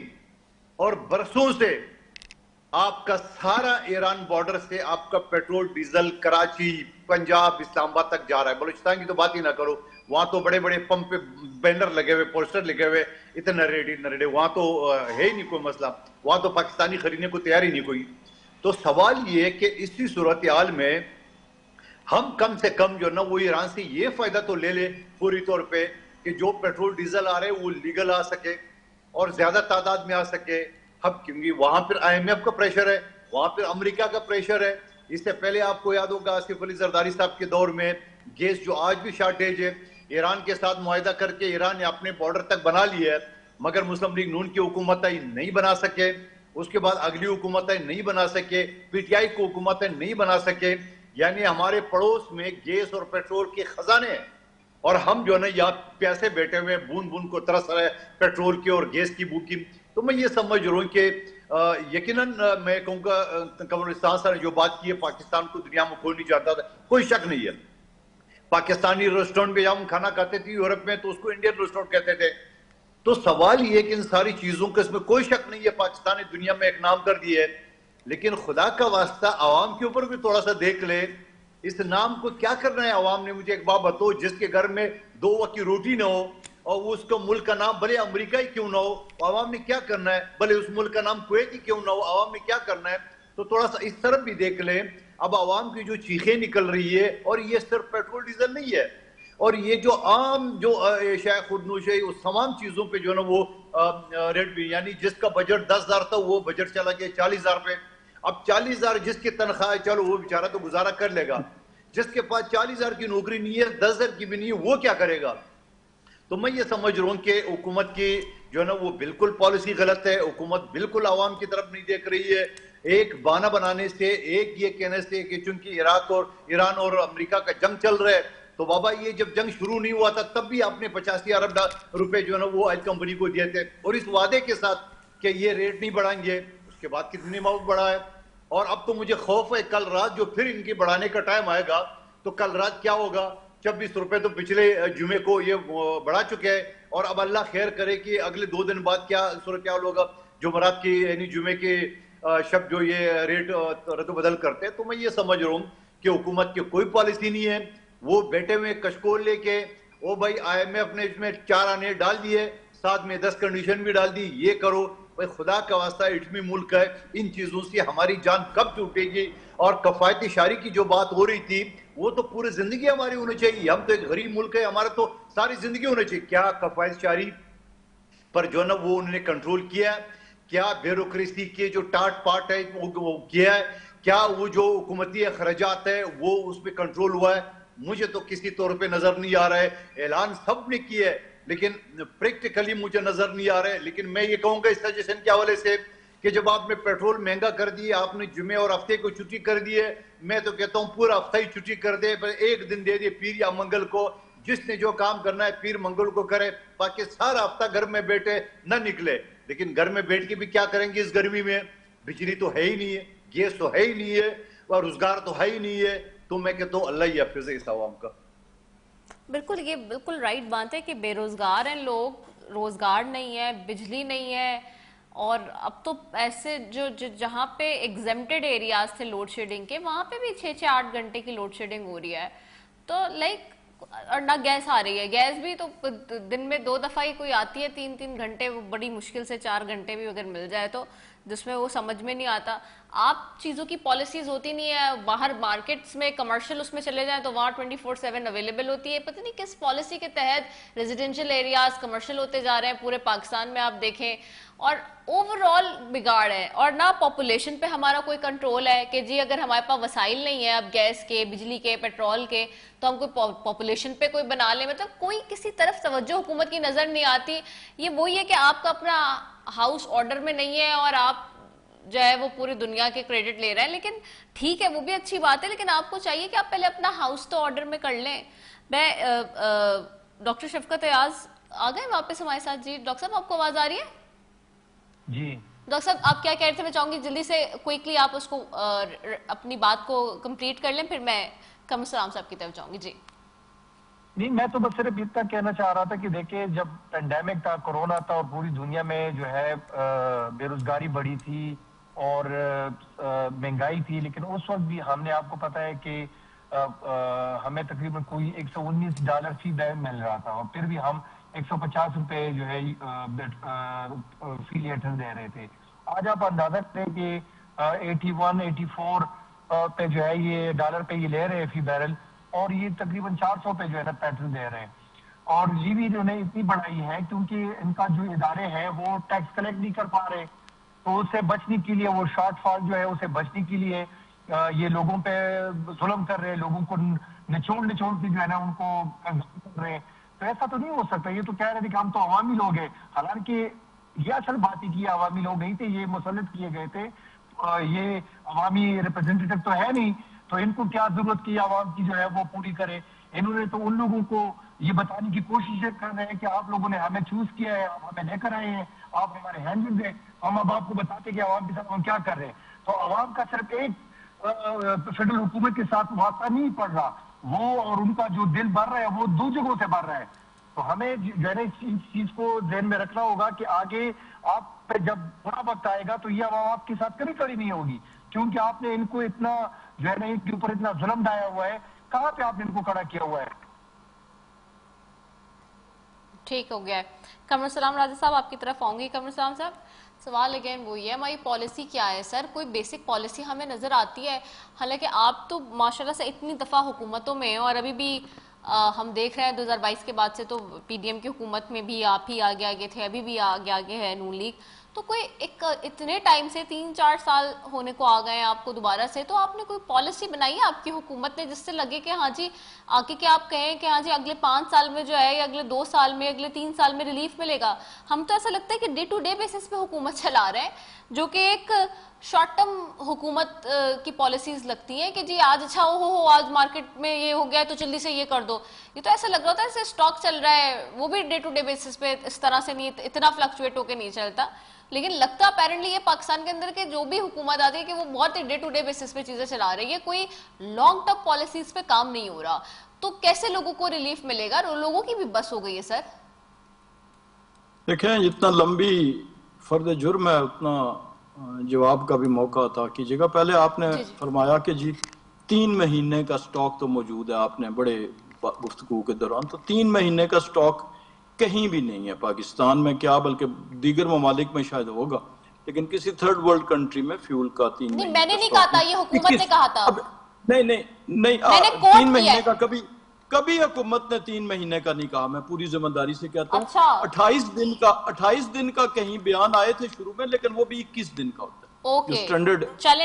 A: اور برسوں سے آپ کا سارا ایران بارڈر سے آپ کا پیٹرول ڈیزل کراچی, پنجاب, اسلام آباد تک جا رہا ہے. بلوچستان کی تو بات ہی نہ کرو, وہاں تو بڑے بڑے پمپ پہ بینر لگے ہوئے, پوسٹر لگے ہوئے, اتنا ریڈی, وہاں تو ہے ہی نہیں کوئی مسئلہ, وہاں تو پاکستانی خریدنے کو تیار ہی نہیں کوئی. تو سوال یہ ہے کہ اسی صورتحال میں ہم کم سے کم جو نا وہ ایران سے یہ فائدہ تو لے لے پوری طور پہ کہ جو پیٹرول ڈیزل آ رہے وہ لیگل آ سکے اور زیادہ تعداد میں آ سکے. اب کیونکہ وہاں پھر آئی ایم ایف کا پریشر ہے, وہاں پھر امریکہ کا پریشر ہے. اس سے پہلے آپ کو یاد ہوگا آصف علی زرداری صاحب کے دور میں گیس جو آج بھی شارٹیج ہے, ایران کے ساتھ معاہدہ کر کے ایران نے اپنے بارڈر تک بنا لیا ہے, مگر مسلم لیگ نون کی حکومتیں نہیں بنا سکے. اس کے بعد اگلی حکومتیں نہیں بنا سکے, پی ٹی آئی کو حکومتیں نہیں بنا سکے. یعنی ہمارے پڑوس میں گیس اور پیٹرول کے خزانے ہیں اور ہم جو ہے نا یہاں پیسے بیٹھے ہوئے بوند بوند کو ترس رہے پیٹرول کی اور گیس کی بو کی. تو میں یہ سمجھ رہا ہوں کہ یقیناً میں کہوں گا قمر الاسلام صاحب نے جو بات کی ہے پاکستان کو دنیا میں کھولنی چاہتا تھا, کوئی شک نہیں ہے. پاکستانی ریسٹورنٹ پہ جب ہم کھانا کھاتے تھے یورپ میں تو اس کو انڈین ریسٹورنٹ کہتے تھے. تو سوال یہ ہے کہ ان ساری چیزوں کا اس میں کوئی شک نہیں ہے پاکستان نے دنیا میں ایک نام کر دیا ہے, لیکن خدا کا واسطہ عوام کے اوپر بھی تھوڑا سا دیکھ لے اس نام کو کیا کرنا ہے عوام نے. مجھے ایک بات بتاؤ, جس کے گھر میں 2 وقت کی روٹی نہ ہو اور اس کو ملک کا نام بھلے امریکہ ہی کیوں نہ ہو, عوام نے کیا کرنا ہے, بھلے اس ملک کا نام کویت ہی کیوں نہ ہو, عوام نے کیا کرنا ہے. تو تھوڑا سا اس طرف بھی دیکھ لیں. اب عوام کی جو چیخیں نکل رہی ہے, اور یہ صرف پیٹرول ڈیزل نہیں ہے, اور یہ جو عام جو شاید خودنوش ہے اس تمام چیزوں پہ جو ہے نا وہ ریٹ بھی, یعنی جس کا بجٹ 10,000 تھا وہ بجٹ چلا گیا 40,000 پہ. اب 40,000 جس کی تنخواہ ہے چلو وہ بیچارہ تو گزارا کر لے گا, جس کے پاس 40,000 کی نوکری نہیں ہے, 10,000 کی بھی نہیں ہے, وہ کیا کرے گا. تو میں یہ سمجھ رہا ہوں کہ حکومت کی جو ہے نا وہ بالکل پالیسی غلط ہے. حکومت بالکل عوام کی طرف نہیں دیکھ رہی ہے. ایک بہانہ بنانے سے, ایک یہ کہنے سے کہ چونکہ عراق اور ایران اور امریکہ کا جنگ چل رہا ہے, تو بابا یہ جب جنگ شروع نہیں ہوا تھا تب بھی آپ نے 85 ارب روپے جو ہے نا وہ آئل کمپنی کو دیے تھے, اور اس وعدے کے ساتھ کہ یہ ریٹ نہیں بڑھائیں گے. اس کے بعد کتنی اماؤنٹ بڑھا ہے, اور اب تو مجھے خوف ہے کل رات جو پھر ان کی بڑھانے کا ٹائم آئے گا تو کل رات کیا ہوگا. 26 روپے تو پچھلے جمعے کو یہ بڑھا چکے ہیں, اور اب اللہ خیر کرے کہ اگلے 2 دن بعد کیا صورتحال ہوگا جمعرات کی یعنی جمعے کے شب جو یہ ریٹ رد و بدل کرتے ہیں. تو میں یہ سمجھ رہا ہوں کہ حکومت کی کوئی پالیسی نہیں ہے. وہ بیٹھے ہوئے کشکول لے کے او بھائی آئی ایم ایف نے اس میں 4 آنے ڈال دیے, ساتھ میں 10 کنڈیشن بھی ڈال دی, یہ کرو. بھائی خدا کا واسطہ اٹمی ملک ہے, ان چیزوں سے ہماری جان کب ٹوٹے گی. اور کفایتی شاری کی جو بات ہو رہی تھی وہ تو پوری زندگی ہماری ہونی چاہیے. ہم تو ایک غریب ملک ہے, ہمارا تو ساری زندگی ہونا چاہیے. کیا کفایتی شاری پر جو نا وہ انہوں نے کنٹرول کیا ہے, کیا بیوروکریسی کے جو ٹاٹ پاٹ ہے وہ کیا ہے, کیا وہ جو حکومتی اخراجات ہے وہ اس پہ کنٹرول ہوا ہے. مجھے تو کسی طور پہ نظر نہیں آ رہا ہے. اعلان سب نے کیا ہے لیکن پریکٹیکلی مجھے نظر نہیں آ رہا ہے. لیکن میں یہ کہوں گا اس سجیشن کے حوالے سے کہ جب آپ نے پیٹرول مہنگا کر دیے, آپ نے جمعے اور ہفتے کو چھٹی کر دی ہے, میں تو کہتا ہوں پورا ہفتہ ہی چھٹی کر دے, پر ایک دن دے دے پیر یا منگل کو. جس نے جو کام کرنا ہے پیر منگل کو کرے, باقی سارا ہفتہ گھر میں بیٹھے نہ نکلے. لیکن گھر میں بیٹھ کے بھی کیا کریں گے اس گرمی میں, بجلی تو ہے ہی نہیں ہے, گیس تو ہے ہی نہیں ہے, اور روزگار تو ہے ہی نہیں ہے. تو میں کہتا ہوں اللہ ہی حافظ ہے اس عوام کا.
B: بالکل, یہ بالکل رائٹ بات ہے کہ بے روزگار ہیں لوگ, روزگار نہیں ہے, بجلی نہیں ہے, اور اب تو ایسے جہاں پہ ایگزمپٹڈ ایریاز تھے لوڈ شیڈنگ کے وہاں پہ بھی 6-8 گھنٹے کی لوڈ شیڈنگ ہو رہی ہے. تو لائک اور نہ گیس آ رہی ہے, گیس بھی تو دن میں 2 دفعہ ہی کوئی آتی ہے 3 گھنٹے, بڑی مشکل سے 4 گھنٹے بھی اگر مل جائے تو, جس میں وہ سمجھ میں نہیں آتا. آپ چیزوں کی پالیسیز ہوتی نہیں ہے, باہر مارکیٹس میں کمرشل اس میں چلے جائیں تو وہاں 24/7 اویلیبل ہوتی ہے. پتہ نہیں کس پالیسی کے تحت ریزیڈینشیل ایریاز کمرشل ہوتے جا رہے ہیں پورے پاکستان میں آپ دیکھیں, اور اوور آل بگاڑ ہے. اور نہ پاپولیشن پہ ہمارا کوئی کنٹرول ہے کہ جی اگر ہمارے پاس وسائل نہیں ہے اب گیس کے, بجلی کے, پیٹرول کے, تو ہم کوئی پاپولیشن پہ کوئی بنا لیں. مطلب کوئی کسی طرف توجہ حکومت کی نظر نہیں آتی. یہ وہی ہے کہ آپ کا اپنا ہاؤس آرڈر میں نہیں ہے اور آپ جو ہے وہ پوری دنیا کے کریڈٹ لے رہے ہیں. لیکن ٹھیک ہے وہ بھی اچھی بات ہے, لیکن آپ کو چاہیے کہ آپ پہلے اپنا ہاؤس تو آرڈر میں کر لیں. میں ڈاکٹر شفقت ایاز آ گئے واپس ہمارے ساتھ. جی ڈاکٹر صاحب آپ کو آواز آ رہی ہے؟
D: جی
B: ڈاکٹر صاحب آپ کیا کہہ رہے تھے؟ میں چاہوں گی جلدی سے کوئکلی آپ اس کو اپنی بات کو کمپلیٹ کر لیں, پھر میں قمر سلام صاحب کی طرف جاؤں گی. جی
D: نہیں, میں تو بس صرف اتنا کہنا چاہ رہا تھا کہ دیکھیں جب پینڈیمک تھا, کورونا تھا اور پوری دنیا میں جو ہے بے روزگاری بڑھی تھی اور مہنگائی تھی, لیکن اس وقت بھی ہم نے, آپ کو پتا ہے کہ ہمیں تقریباً کوئی $119 فی بیگ مل رہا تھا, اور پھر بھی ہم $150 جو ہے فی لیٹر دے رہے تھے. آج آپ اندازہ کریں کہ 81-84 پہ جو ہے یہ ڈالر پہ یہ لے رہے ہیں فی بیرل, اور یہ تقریباً 400 پہ جو ہے نا پیٹرول دے رہے ہیں. اور یہ بھی انہوں نے اتنی بڑھائی ہے کیونکہ ان کا جو ادارے ہیں وہ ٹیکس کلیکٹ نہیں کر پا رہے, تو اس سے بچنے کے لیے, وہ شارٹ فال جو ہے اسے بچنے کے لیے یہ لوگوں پہ ظلم کر رہے ہیں, لوگوں کو نچوڑ کے جو ہے نا ان کو کر رہے ہیں. تو ایسا تو نہیں ہو سکتا. یہ تو کہہ رہے تھے کہ ہم تو عوامی لوگ ہیں, حالانکہ یہ اصل بات ہی کی عوامی لوگ نہیں تھے, یہ مسلط کیے گئے تھے, یہ عوامی ریپرزینٹیٹو تو ہے نہیں, تو ان کو کیا ضرورت کی عوام کی جو ہے وہ پوری کرے. انہوں نے تو ان لوگوں کو یہ بتانے کی کوشش کر رہے ہیں کہ آپ لوگوں نے ہمیں چوز کیا ہے, آپ ہمیں لے کر آئے ہیں, آپ ہمارے ہینڈ ہیں, ہم اب آپ کو بتاتے کہ عوام کے ساتھ ہم کیا کر رہے ہیں. تو عوام کا صرف ایک فیڈرل حکومت کے ساتھ واسطہ نہیں پڑ رہا, وہ اور ان کا جو دل بڑھ رہا ہے وہ 2 جگہوں سے بڑھ رہا ہے. تو ہمیں جو ہے اس چیز کو ذہن میں رکھنا ہوگا کہ آگے آپ پہ جب برا وقت آئے گا تو یہ عوام آپ کے ساتھ کبھی کھڑی نہیں ہوگی, کیونکہ آپ نے ان کو اتنا جو ہے نا ان کے اوپر اتنا ظلم ڈایا ہوا ہے. کہاں پہ آپ نے ان کو کھڑا کیا ہوا ہے؟
B: ٹھیک ہو گیا ہے. قمر سلام راجہ صاحب آپ کی طرف آؤں گی. قمر سلام صاحب سوال اگین وہی ہے, ہماری پالیسی کیا ہے سر؟ کوئی بیسک پالیسی ہمیں نظر آتی ہے؟ حالانکہ آپ تو ماشاءاللہ سے اتنی دفعہ حکومتوں میں ہیں, اور ابھی بھی ہم دیکھ رہے ہیں 2022 کے بعد سے تو پی ڈی ایم کی حکومت میں بھی آپ ہی آگے تھے, ابھی بھی آگے ہے نون لیگ. تو کوئی ایک اتنے ٹائم سے 3-4 سال ہونے کو آ گئے ہیں آپ کو دوبارہ سے, تو آپ نے کوئی پالیسی بنائی ہے آپ کی حکومت نے جس سے لگے کہ ہاں جی آگے کہ آپ کہیں کہ ہاں جی اگلے 5 سال میں جو ہے, یا اگلے 2 سال میں, اگلے 3 سال میں ریلیف ملے گا؟ ہم تو ایسا لگتا ہے کہ ڈے ٹو ڈے بیسس پہ حکومت چلا رہے ہیں, جو کہ ایک شارٹ ٹرم حکومت کی پالیسیز لگتی ہیں کہ جی آج اچھا ہو آج مارکیٹ میں یہ ہو گیا تو جلدی سے یہ کر دو. یہ تو ایسا لگ رہا ہوتا ہے جیسے اسٹاک چل رہا ہے, وہ بھی ڈے ٹو ڈے بیسس پہ اس طرح سے نہیں, اتنا فلکچویٹ ہو کے نہیں چلتا. لیکن لگتا اپیرنٹلی یہ پاکستان کے اندر کہ جو بھی حکومت آتی ہے کہ وہ بہت ہی ڈے ٹو ڈے بیسس پہ چیزیں چلا رہی ہے, کوئی لانگ ٹرم پالیسیز پہ کام نہیں ہو رہا. تو کیسے لوگوں کو ریلیف ملے گا؟ لوگوں کی بھی بس ہو گئی ہے سر.
C: دیکھیں جتنا لمبی فرد جرم ہے اتنا جواب کا بھی موقع عطا کیجیے گا. پہلے آپ نے فرمایا کہ جی 3 مہینے کا سٹاک تو موجود ہے, آپ نے بڑے گفتگو کے دوران, تو 3 مہینے کا سٹاک کہیں بھی نہیں ہے پاکستان میں, کیا بلکہ دیگر ممالک میں شاید ہوگا, لیکن کسی تھرڈ ورلڈ کنٹری میں فیول کا 3 مہینے
B: میں نے نہیں کہا تھا, یہ حکومت نے کہا تھا.
C: نہیں 3 مہینے کا کبھی حکومت نے 3 مہینے کا نہیں کہا. میں پوری ذمہ داری سے کہتا ہوں 28 دن کا کہیں بیان آئے تھے شروع میں, لیکن وہ بھی 21 دن کا ہوتا ہے, جو سٹینڈرڈ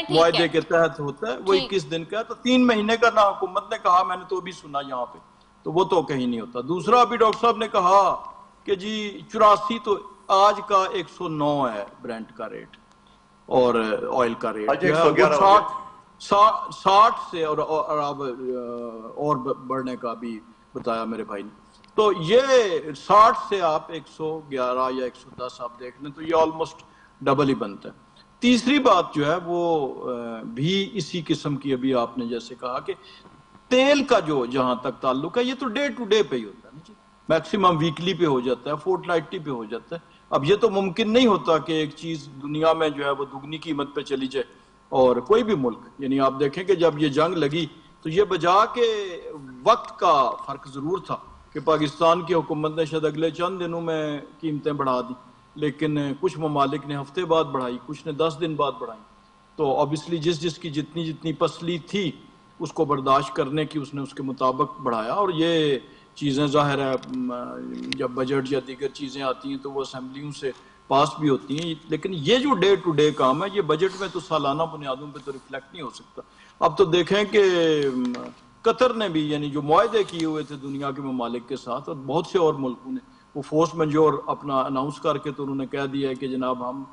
C: معاہدے کے تحت ہوتا ہے وہ 21 دن کا ہے. تو 3 مہینے کا نہ حکومت نے کہا, میں نے تو بھی سنا یہاں پہ, تو وہ تو کہیں نہیں ہوتا. دوسرا ابھی ڈاکٹر صاحب نے کہا کہ جی 84 تو آج کا 109 ہے برینٹ کا ریٹ اور آئل کا ریٹ 60 سے اور بڑھنے کا بھی بتایا میرے بھائی نے. تو یہ 60 سے آپ 111 یا 110 آپ دیکھ لیں تو یہ آلموسٹ ڈبل ہی بنتا ہے. تیسری بات جو ہے وہ بھی اسی قسم کی, ابھی آپ نے جیسے کہا کہ تیل کا جو جہاں تک تعلق ہے یہ تو ڈے ٹو ڈے پہ ہی ہوتا ہے, میکسیمم ویکلی پہ ہو جاتا ہے, فورٹ نائٹلی پہ ہو جاتا ہے. اب یہ تو ممکن نہیں ہوتا کہ ایک چیز دنیا میں جو ہے وہ دگنی قیمت پہ چلی جائے، اور کوئی بھی ملک، یعنی آپ دیکھیں کہ جب یہ جنگ لگی تو یہ بجا کے وقت کا فرق ضرور تھا کہ پاکستان کی حکومت نے شاید اگلے چند دنوں میں قیمتیں بڑھا دی، لیکن کچھ ممالک نے ہفتے بعد بڑھائی، کچھ نے 10 دن بعد بڑھائی. تو obviously جس کی جتنی پسلی تھی اس کو برداشت کرنے کی اس نے اس کے مطابق بڑھایا. اور یہ چیزیں ظاہر ہے جب بجٹ یا دیگر چیزیں آتی ہیں تو وہ اسمبلیوں سے پاس بھی ہوتی ہیں، لیکن یہ جو ڈے ٹو ڈے کام ہے یہ بجٹ میں تو سالانہ بنیادوں پہ تو ریفلیکٹ نہیں ہو سکتا. اب تو دیکھیں کہ قطر نے بھی یعنی جو معاہدے کیے ہوئے تھے دنیا کے ممالک کے ساتھ، اور بہت سے اور ملکوں نے وہ فورس میجور اپنا اناؤنس کر کے تو انہوں نے کہہ دیا ہے کہ جناب ہم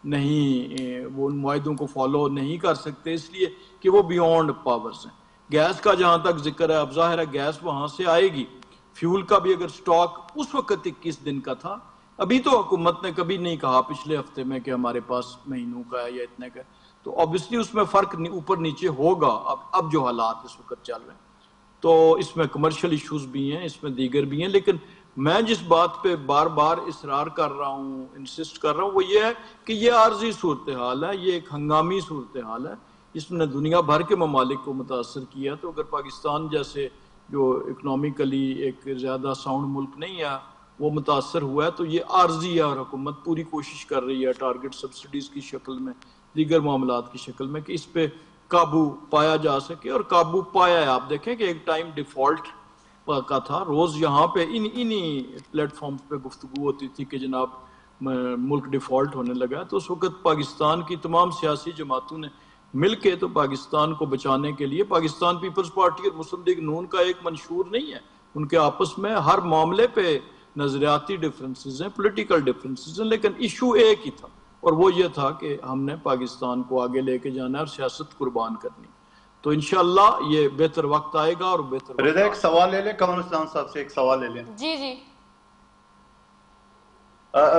C: نہیں وہ ان معاہدوں کو فالو نہیں کر سکتے اس لیے کہ وہ بیونڈ پاورز ہیں. گیس کا جہاں تک ذکر ہے، اب ظاہر ہے گیس وہاں سے آئے گی، فیول کا بھی اگر سٹاک اس وقت 21 دن کا تھا، ابھی تو حکومت نے کبھی نہیں کہا پچھلے ہفتے میں کہ ہمارے پاس مہینوں کا ہے یا اتنے کا ہے، تو obviously اس میں فرق اوپر نیچے ہوگا. اب جو حالات اس وقت چل رہے ہیں تو اس میں کمرشل ایشوز بھی ہیں، اس میں دیگر بھی ہیں، لیکن میں جس بات پہ بار بار اصرار کر رہا ہوں، انسسٹ کر رہا ہوں، وہ یہ ہے کہ یہ عارضی صورتحال ہے، یہ ایک ہنگامی صورتحال ہے، اس نے دنیا بھر کے ممالک کو متاثر کیا. تو اگر پاکستان جیسے جو اکنامیکلی ایک زیادہ ساؤنڈ ملک نہیں ہے وہ متاثر ہوا ہے تو یہ عارضی ہے، اور حکومت پوری کوشش کر رہی ہے ٹارگٹ سبسڈیز کی شکل میں، دیگر معاملات کی شکل میں، کہ اس پہ قابو پایا جا سکے، اور قابو پایا ہے. آپ دیکھیں کہ ایک ٹائم ڈیفالٹ کا تھا، روز یہاں پہ انہی پلیٹ فارمز پہ گفتگو ہوتی تھی کہ جناب ملک ڈیفالٹ ہونے لگا. تو اس وقت پاکستان کی تمام سیاسی جماعتوں نے مل کے تو پاکستان کو بچانے کے لیے، پاکستان پیپلز پارٹی اور مسلم لیگ نون کا ایک منشور نہیں ہے، ان کے آپس میں ہر معاملے پہ نظریاتی ڈیفرنسز ہیں، پولیٹیکل ڈیفرنسز ہیں، لیکن ایشو ایک ہی تھا، اور وہ یہ تھا کہ ہم نے پاکستان کو آگے لے کے جانا ہے اور سیاست قربان کرنی. تو انشاءاللہ یہ بہتر وقت آئے گا اور بہتر
A: رضا ایک سوال لے لیں، قمر اسلام صاحب سے ایک سوال لے لیں.
B: جی جی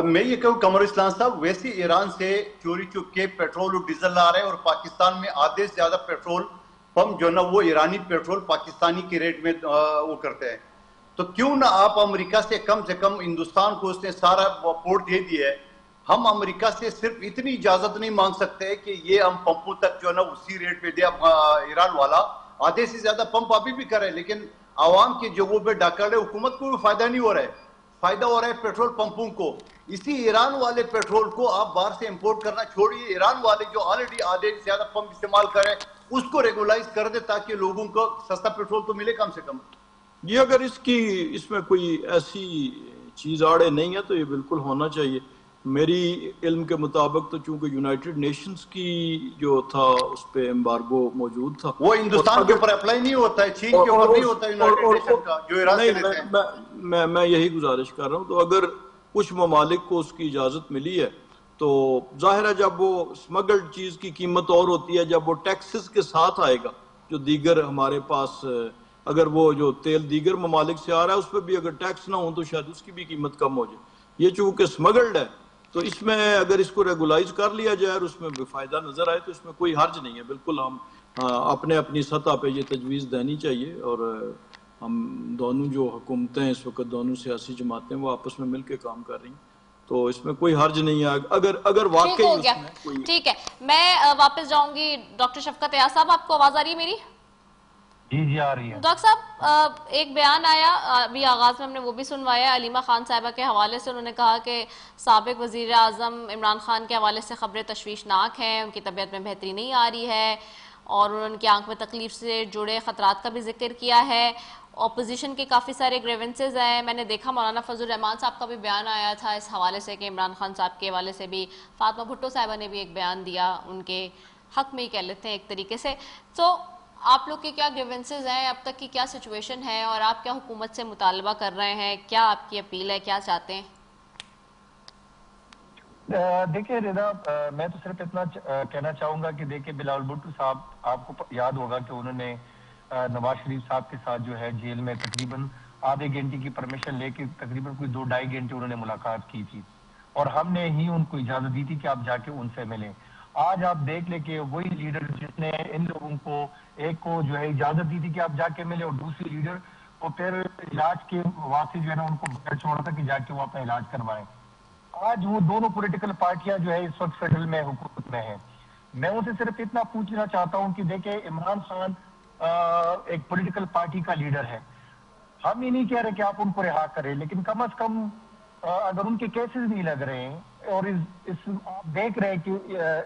A: میں یہ کہوں قمر اسلام صاحب، ویسے ایران سے چوری چپ کے پیٹرول اور ڈیزل لا رہے ہیں، اور پاکستان میں آدھے سے زیادہ پیٹرول پمپ جو نا وہ ایرانی پیٹرول پاکستانی کے ریٹ میں وہ کرتے ہیں. تو کیوں نہ آپ امریکہ سے کم ہندوستان کو اس نے سارا پورٹ دے دیا ہے، ہم امریکہ سے صرف اتنی اجازت نہیں مانگ سکتے کہ یہ ہم پمپوں تک جو ہے نا اسی ریٹ پہ دے. ایران والا آدھے سے زیادہ پمپ ابھی بھی کرے، لیکن عوام کی جگہوں پہ ڈاکر ہے، حکومت کو بھی فائدہ نہیں ہو رہا ہے، فائدہ ہو رہا ہے پیٹرول پمپوں کو. اسی ایران والے پیٹرول کو آپ باہر سے امپورٹ کرنا چھوڑیے، ایران والے جو آلریڈی آدھے سے زیادہ پمپ استعمال کرے اس کو ریگولائز کر دے تاکہ لوگوں کو سستا پیٹرول تو ملے کم سے کم.
C: یہ اگر اس میں کوئی ایسی چیز آڑے نہیں ہے تو یہ بالکل ہونا چاہیے. میری علم کے مطابق تو چونکہ یونائٹڈ نیشنز کی جو تھا اس پہ ایمبارگو موجود تھا،
A: وہ ہندوستان کے اوپر اپلائی نہیں ہوتا ہے، چین کے اوپر نہیں ہوتا ہے یونائٹڈ نیشن کا جو ایران سے لیتے ہیں.
C: میں یہی گزارش کر رہا ہوں. تو اگر کچھ ممالک کو اس کی اجازت ملی ہے تو ظاہر ہے جب وہ سمگلڈ چیز کی قیمت اور ہوتی ہے جب وہ ٹیکسز کے ساتھ آئے گا، جو دیگر ہمارے پاس اگر وہ جو تیل دیگر ممالک سے آ رہا ہے اس پہ بھی اگر ٹیکس نہ ہو تو شاید اس کی بھی قیمت کم ہو جائے. یہ چونکہ سمگلڈ ہے تو اس میں اگر اس کو ریگولائز کر لیا جائے اور اس میں فائدہ نظر آئے تو اس میں کوئی حرج نہیں ہے. بالکل ہم اپنی سطح پہ یہ تجویز دینی چاہیے، اور ہم دونوں جو حکومتیں اس وقت دونوں سیاسی جماعتیں وہ آپس میں مل کے کام کر رہی ہیں، تو اس میں کوئی حرج نہیں ہے اگر واقعی
B: ہو گیا. ٹھیک ہے، میں واپس جاؤں گی. ڈاکٹر شفقت ایاز صاحب، آپ کو آواز آ رہی ہے میری؟
D: جی آ رہی ہے.
B: ڈاکٹر صاحب ایک بیان آیا ابھی آغاز میں ہم نے وہ بھی سنوایا علیمہ خان صاحبہ کے حوالے سے. انہوں نے کہا کہ سابق وزیر اعظم عمران خان کے حوالے سے خبریں تشویشناک ہیں، ان کی طبیعت میں بہتری نہیں آ رہی ہے، اور انہوں نے ان کی آنکھ میں تکلیف سے جڑے خطرات کا بھی ذکر کیا ہے. اپوزیشن کے کافی سارے گریونسز ہیں. میں نے دیکھا مولانا فضل الرحمان صاحب کا بھی بیان آیا تھا اس حوالے سے کہ عمران خان صاحب کے حوالے سے بھی فاطمہ بھٹو صاحبہ نے بھی ایک بیان دیا ان کے حق میں ہی کہہ لیتے ہیں ایک طریقے سے. تو آپ لوگ کے کیا گریونسز ہیں، اب تک کی کیا سچویشن ہے، اور آپ کیا حکومت سے مطالبہ کر رہے ہیں، کیا آپ کی اپیل ہے، کیا چاہتے ہیں؟
D: دیکھیں رضا، میں تو صرف اتنا کہنا چاہوں گا کہ دیکھیں بلاول بھٹو صاحب، آپ کو یاد ہوگا کہ انہوں نے نواز شریف صاحب کے ساتھ جو ہے جیل میں تقریباً آدھے گھنٹے کی پرمیشن لے کے تقریباً کوئی 2-2.5 گھنٹے انہوں نے ملاقات کی تھی، اور ہم نے ہی ان کو اجازت دی تھی کہ آپ جا کے ان سے ملیں. آج آپ دیکھ لیں کہ وہی لیڈر جس نے ان لوگوں کو ایک کو جو ہے اجازت دی تھی کہ آپ جا کے ملیں، اور دوسری لیڈر کو پھر علاج کے واسطے جو ہے نا ان کو چھوڑا تھا کہ جا کے وہ اپنا علاج کروائیں. آج وہ دونوں پولیٹیکل پارٹیاں جو ہے اس وقت فیڈرل میں حکومت میں ہیں. میں ان سے صرف اتنا پوچھنا چاہتا ہوں کہ دیکھیں عمران خان ایک پولیٹیکل پارٹی کا لیڈر ہے. ہم یہ نہیں کہہ رہے کہ آپ ان کو رہا کریں, لیکن کم از کم اگر ان کے کیسز نہیں لگ رہے ہیں اور آپ دیکھ رہے ہیں کہ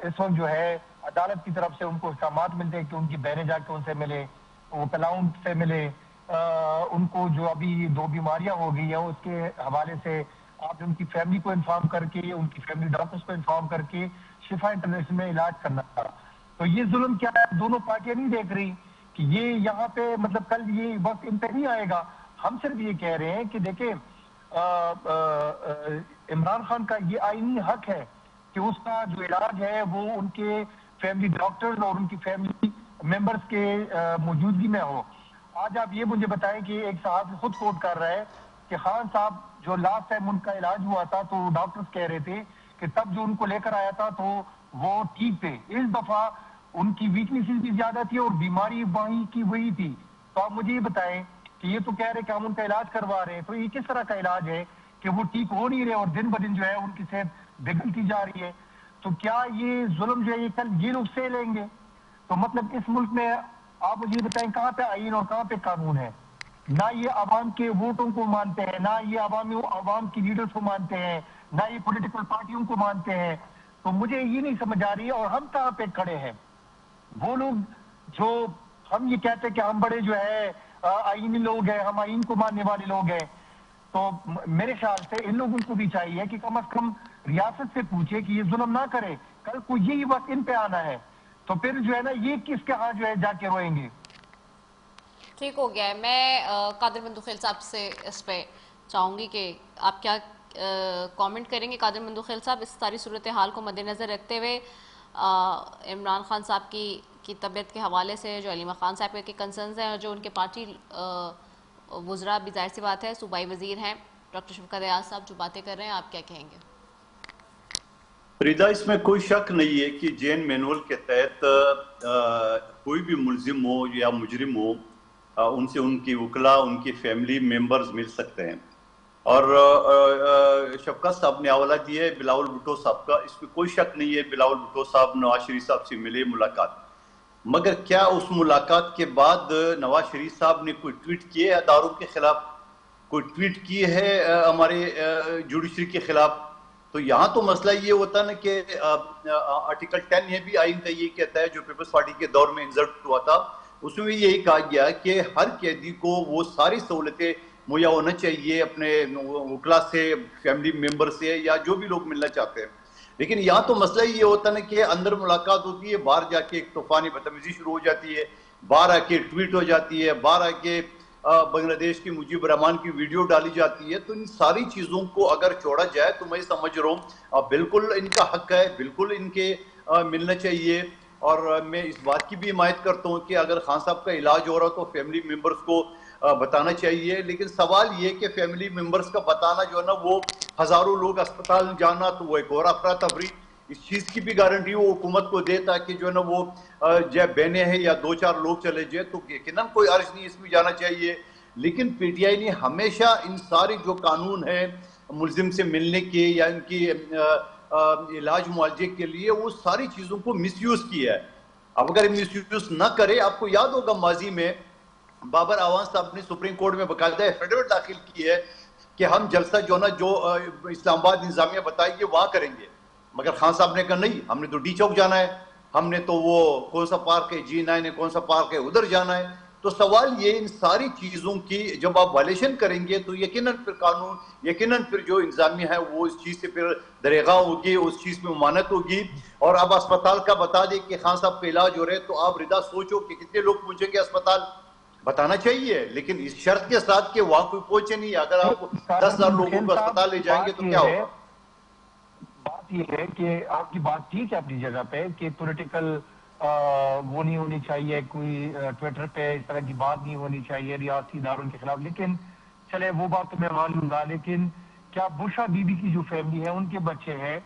D: اس وقت جو ہے عدالت کی طرف سے ان کو احکامات ملتے ہیں کہ ان کی بہنیں جا کے ان سے ملے, وہ کلاؤن سے ملے, ان کو جو ابھی 2 بیماریاں ہو گئی ہیں اس کے حوالے سے آپ ان کی فیملی کو انفارم کر کے, ان کی فیملی ڈاکٹرز کو انفارم کر کے شفا انٹرنیشنل میں علاج کرنا تھا. تو یہ ظلم کیا ہے, دونوں پارٹیاں نہیں دیکھ رہی کہ یہ یہاں پہ مطلب کل یہ وقت ان پہ نہیں آئے گا. ہم صرف یہ کہہ رہے ہیں کہ دیکھیں عمران خان کا یہ آئینی حق ہے کہ اس کا جو علاج ہے وہ ان کے فیملی ڈاکٹرز اور ان کی فیملی ممبرز کے موجودگی میں ہو. آج آپ یہ مجھے بتائیں کہ ایک صحافی خود کوٹ کر رہا ہے کہ خان صاحب جو لاسٹ ٹائم ان کا علاج ہوا تھا تو ڈاکٹرز کہہ رہے تھے کہ تب جو ان کو لے کر آیا تھا تو وہ ٹھیک تھے, اس دفعہ ان کی ویکنیسز بھی زیادہ تھی اور بیماری وہیں کی وہی تھی. تو آپ مجھے یہ بتائیں کہ یہ تو کہہ رہے کہ ہم ان کا علاج کروا رہے ہیں, تو یہ کس طرح کا علاج ہے کہ وہ ٹھیک ہو نہیں رہے اور دن بدن جو ہے ان کی صحت بگڑتی جا رہی ہے. تو کیا یہ ظلم جو ہے یہ کل یہ لوگ سہ لیں گے؟ تو مطلب اس ملک میں آپ مجھے یہ بتائیں کہاں پہ آئین اور کہاں پہ قانون ہے؟ نہ یہ عوام کے ووٹوں کو مانتے ہیں, نہ یہ عوام کی لیڈرز کو مانتے ہیں, نہ یہ پولیٹیکل پارٹیوں کو مانتے ہیں. تو مجھے یہ نہیں سمجھ آ رہی ہے. اور ہم کہاں پہ کھڑے ہیں؟ وہ لوگ جو ہم یہ کہتے ہیں کہ ہم بڑے جو ہے آئینی لوگ ہیں, ہم آئین کو ماننے والے لوگ ہیں, تو میرے خیال سے ان لوگوں کو بھی چاہیے کہ کم از کم ریاست سے پوچھے کہ یہ ظلم نہ کرے. کل کو یہی وقت ان پہ آنا ہے تو پھر جو ہے نا یہ کس کے ہاں جو ہے جا کے روئیں گے.
B: ٹھیک ہو گیا ہے. میں قادر مندوخیل صاحب سے اس پہ چاہوں گی کہ آپ کیا کامنٹ کریں گے. قادر مندوخیل صاحب, اس ساری صورتحال کو مد نظر رکھتے ہوئے عمران خان صاحب کی طبیعت کے حوالے سے جو علیمہ خان صاحب کے کنسرنز ہیں اور جو ان کے پارٹی وزراء بھی ظاہر سی بات ہے صوبائی وزیر ہیں ڈاکٹر شفقت ایاز صاحب جو باتیں کر رہے ہیں, آپ کیا کہیں گے؟
A: فریدہ, اس میں کوئی شک نہیں ہے کہ جین مینول کے تحت کوئی بھی ملزم ہو یا مجرم ہو ان سے ان کی وکلا, ان کی فیملی ممبرز مل سکتے ہیں. اور شفقت صاحب نے حوالہ دیا ہے بلاول بھٹو صاحب کا, اس میں کوئی شک نہیں ہے بلاول بھٹو صاحب نواز شریف صاحب سے ملے, ملاقات. مگر کیا اس ملاقات کے بعد نواز شریف صاحب نے کوئی ٹویٹ کیے اداروں کے خلاف, کوئی ٹویٹ کی ہے ہمارے جوڈیشری کے خلاف؟ تو یہاں تو مسئلہ یہ ہوتا ہے نا کہ آرٹیکل 10 یہ بھی آئین کا یہ کہتا ہے جو پیپلز پارٹی کے دور میں انسرٹ ہوا تھا, اس میں بھی یہی کہا گیا کہ ہر قیدی کو وہ ساری سہولتیں مہیا ہونا چاہیے اپنے وکلا سے, فیملی ممبر سے, یا جو بھی لوگ ملنا چاہتے ہیں. لیکن یہاں تو مسئلہ یہ ہوتا ہے نا کہ اندر ملاقات ہوتی ہے, باہر جا کے ایک طوفانی بدتمیزی شروع ہو جاتی ہے, باہر آ کے ٹویٹ ہو جاتی ہے, باہر آ کے بنگلہ دیش کی مجیب الرحمان کی ویڈیو ڈالی جاتی ہے. تو ان ساری چیزوں کو اگر چھوڑا جائے تو میں سمجھ رہا ہوں بالکل ان کا حق ہے, بالکل ان کے ملنا چاہیے. اور میں اس بات کی بھی حمایت کرتا ہوں کہ اگر خان صاحب کا علاج ہو رہا تو فیملی ممبرز کو بتانا چاہیے. لیکن سوال یہ کہ فیملی ممبرز کا بتانا جو ہے نا, وہ ہزاروں لوگ اسپتال جانا تو وہ ایک اور افراتفری, اس چیز کی بھی گارنٹی وہ حکومت کو دے تاکہ جو ہے نا وہ جب بہنیں ہیں یا 2-4 لوگ چلے جائے تو یقیناً کوئی عرض نہیں اس میں جانا چاہیے. لیکن پی ٹی آئی نے ہمیشہ ان ساری جو قانون ہیں ملزم سے ملنے کے یا ان کی علاج معالجے کے لیے, وہ ساری چیزوں کو مس یوز کیا ہے. اب اگر مس یوز نہ کرے, آپ کو یاد ہوگا ماضی میں بابر اعوان صاحب نے سپریم کورٹ میں باقاعدہ ایفیڈیوٹ داخل کی ہے کہ ہم جلسہ جو نا جو اسلام آباد انتظامیہ بتائے گی وہاں کریں گے. مگر خان صاحب نے کہا نہیں, ہم نے تو ڈی چوک جانا ہے, ہم نے تو وہ کون سا پارک ہے G9 ہے, کون سا پارک ہے ادھر جانا ہے. تو سوال یہ ان ساری چیزوں کی جب آپ وائلیشن کریں گے تو یقیناً پھر قانون, یقیناً پھر جو انتظامیہ ہے وہ اس چیز سے پھر دریغہ ہوگی, اس چیز میں ممانعت ہوگی. اور اب اسپتال کا بتا دے کہ خان صاحب کا علاج ہو رہے تو آپ ردا سوچو کہ کتنے لوگ پہنچیں گے اسپتال. بتانا چاہیے لیکن اس شرط کے ساتھ کہ وہاں کوئی پہنچے نہیں. اگر آپ 10,000 لوگوں کو اسپتال لے جائیں گے تو کیا ہوگا؟
D: بات یہ ہے کہ آپ کی بات ٹھیک ہے اپنی جگہ پہ کہ پولیٹیکل وہ نہیں ہونی چاہیے, کوئی ٹویٹر پہ اس طرح کی بات نہیں ہونی چاہیے ریاستی اداروں کے خلاف. لیکن چلے وہ بات تو میں مان لوں گا, لیکن کیا بشرا بی بی کی جو فیملی ہے, ان کے بچے ہیں,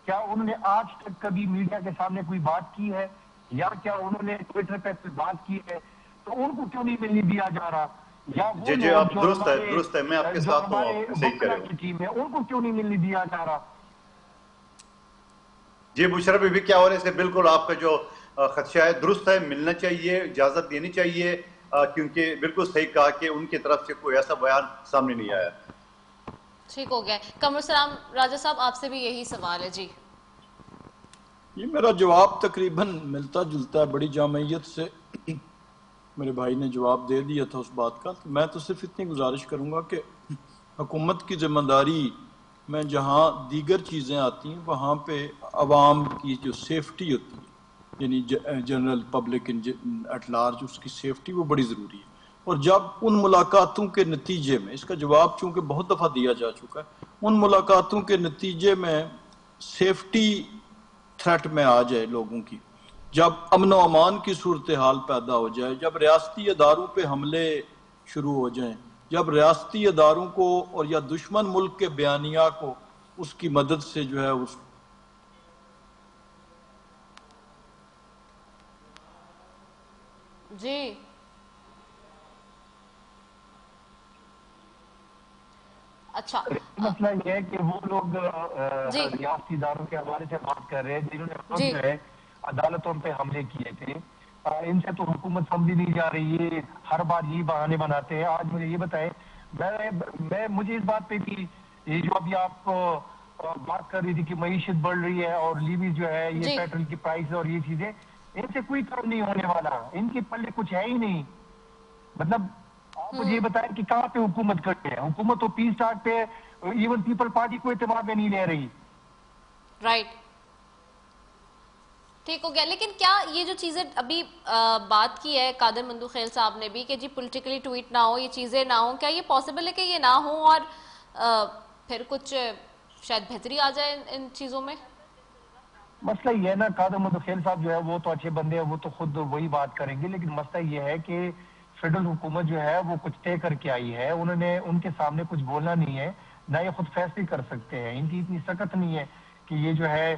D: کیا انہوں نے آج تک کبھی میڈیا کے سامنے کوئی بات کی ہے یا کیا انہوں نے ٹویٹر پہ کوئی بات کی ہے؟ تو ان کو کیوں نہیں ملنے دیا جا رہا؟ یا وہ
A: جی آپ درست ہے, میں آپ کے ساتھ ہوں, آپ صحیح کہہ رہے ہو.
D: کی ٹیم ہے ان کو کیوں نہیں ملنے دیا جا رہا؟
A: جی مشرف بھی کیا ہو رہا ہے اس سے بالکل آپ کا جو خدشہ ہے درست ہے, ملنا چاہیے, اجازت دینی چاہیے, کیونکہ بالکل صحیح کہا کہ ان کی طرف سے کوئی ایسا بیان سامنے نہیں آیا.
B: ٹھیک ہو گیا. قمر السلام راجہ صاحب آپ سے بھی یہی سوال ہے. جی
C: یہ میرا جواب تقریباً ملتا جلتا ہے بڑی جامعیت سے, میرے بھائی نے جواب دے دیا تھا اس بات کا. میں تو صرف اتنی گزارش کروں گا کہ حکومت کی ذمہ داری میں جہاں دیگر چیزیں آتی ہیں وہاں پہ عوام کی جو سیفٹی ہوتی ہے, یعنی جنرل پبلک ایٹ لارج, اس کی سیفٹی وہ بڑی ضروری ہے. اور جب ان ملاقاتوں کے نتیجے میں, اس کا جواب چونکہ بہت دفعہ دیا جا چکا ہے, ان ملاقاتوں کے نتیجے میں سیفٹی تھریٹ میں آ جائے لوگوں کی, جب امن و امان کی صورتحال پیدا ہو جائے, جب ریاستی اداروں پہ حملے شروع ہو جائیں, جب ریاستی اداروں کو اور یا دشمن ملک کے بیانیہ کو اس کی مدد سے جو ہے اس
B: جی اچھا
D: مسئلہ یہ ہے کہ وہ لوگ ریاستی اداروں کے حوالے سے بات کر رہے ہیں جنہوں نے خود جو ہے عدالتوں پہ حملے کیے تھے. ان سے تو حکومت سمجھی نہیں جا رہی, یہ ہر بار یہی بہانے بناتے ہیں. آج مجھے یہ بتائیں, مجھے اس بات پہ بھی یہ جو ابھی آپ بات کر رہی تھی کہ معیشت بڑھ رہی ہے اور لیوی جو ہے یہ پیٹرول کی پرائس اور یہ چیزیں, ان سے کوئی کام نہیں ہونے والا, ان کے پلے کچھ ہے ہی نہیں. مطلب آپ مجھے یہ بتائیں کہ کہاں پہ حکومت کرتے ہیں, حکومت تو پیس ٹاک پہ ایون پیپل پارٹی کو اعتبار میں نہیں لے رہی.
B: رائٹ ٹھیک ہو گیا. لیکن کیا یہ جو چیزیں ابھی بات کی ہے قادر مندوخیل صاحب نے بھی کہ جی پولیٹیکلی ٹویٹ نہ ہو, یہ چیزیں نہ ہوں, کیا یہ پاسبل ہے کہ یہ نہ ہو اور پھر کچھ شاید بہتری آ جائے ان چیزوں میں؟
D: مسئلہ یہ ہے نا, قادر مندوخیل صاحب جو ہے وہ تو اچھے بندے ہیں, وہ تو خود وہی بات کریں گے, لیکن مسئلہ یہ ہے کہ فیڈرل حکومت جو ہے وہ کچھ طے کر کے آئی ہے, انہوں نے ان کے سامنے کچھ بولنا نہیں ہے, نہ یہ خود فیصلے کر سکتے ہیں, ان کی اتنی سخت نہیں ہے کہ یہ جو ہے